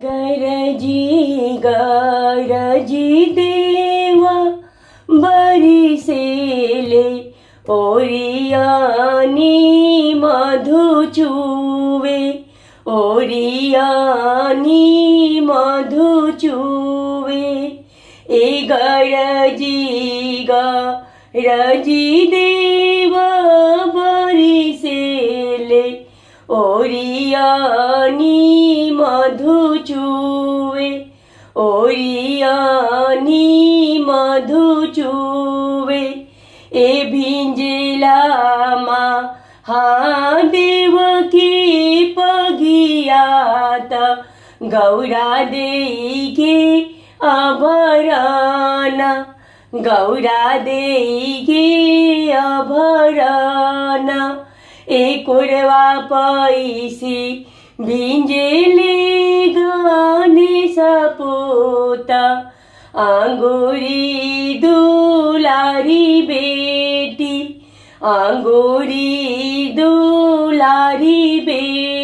गरजी गरजी देवा बरिसेले ओरियानी मधु चुवे ओरियानी मधु चुवे ए गरजी देवा बरिसेले ओरियानी मधु चुवे ओरियानी मधु चुवे ए भिंजला महादेव की पगियाता गौरा देई के आभराना गौरा देई के आभराना ए कुरवा पैसी भिंजेले गाने सपोता आंगुरी दुलारी बेटी आंगुरी दुलारी बेटी।